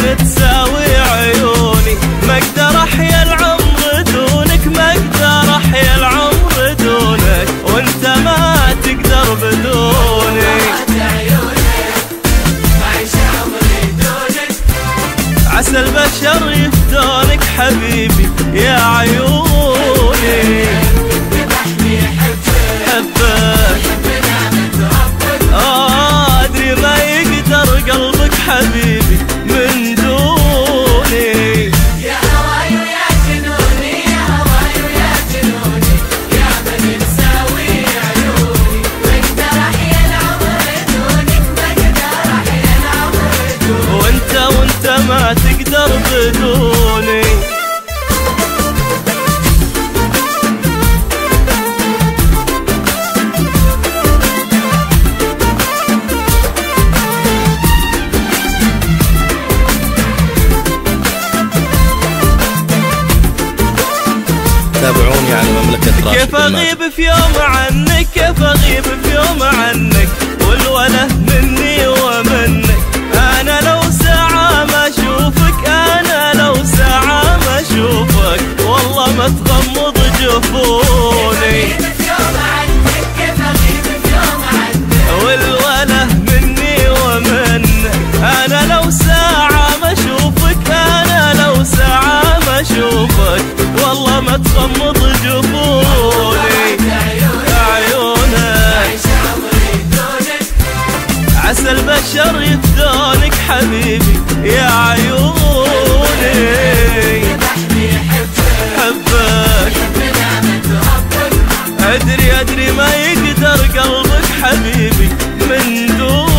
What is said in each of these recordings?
ابد تساوي عيوني، ما اقدر احيا العمر دونك، ما اقدر احيا العمر دونك، وانت ما تقدر بدوني. عسى البشر يفدونك حبيبي يا عيوني، حبك ادري ما يقدر قلبك حبيبي من دوني. يا هواي ويا جنوني، يا هواي ويا جنوني، يا من تساوي عيوني، ما اقدر احيا العمر دونك، ما اقدر احيا العمر دونك، وانت ما تقدر بدوني. تابعوني على مملكة راشد. كيف اغيب في يوم عنك، كيف اغيب في يوم عنك، والوله مني ومنك. انا لو ساعة ما اشوفك، انا لو ساعة ما اشوفك، والله ما تغمض جفوني. والوله مني ومنك. انا لو ساعة ما اشوفك، انا لو ساعة ما اشوفك، والله ما تغمض جفوني. عيونك عسى البشر يفدونك حبيبي يا عيوني، حبك ادري ما يقدر قلبك حبيبي من دوني.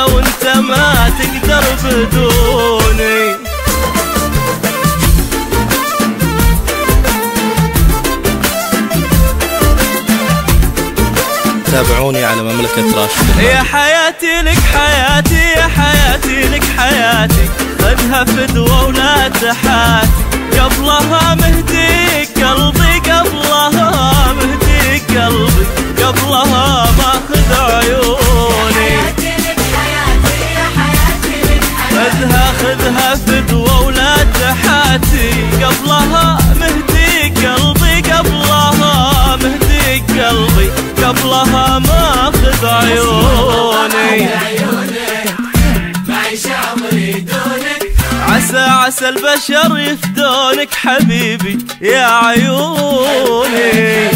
وانت ما تقدر بدوني. تابعوني على مملكة راشد. يا حياتي لك حياتي، يا حياتي لك حياتي، خذها فدوة ولا تحاتي، قبلها مهديك قلبي، قبلها مهديك قلبي، قبلها ماخذ عيوني. خذها فدوة ولا تحاتي، قبلها مهديك قلبي، قبلها مهديك قلبي، قبلها ماخذ عيوني. عسى البشر يفدونك حبيبي يا عيوني،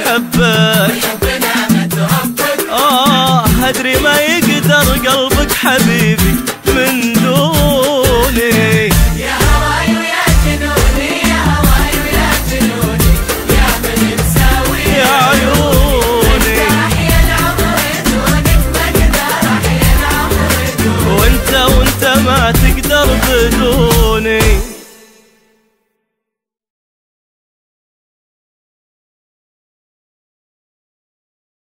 حبك ادري ما يقدر قلبك حبيبي من دوني. يا هواي ويا جنوني، يا هواي ويا جنوني، يا من تساوي يا عيوني، ما اقدر احيا العمر دونك، ما اقدر احيا العمر دونك، وانت ما تقدر بدوني.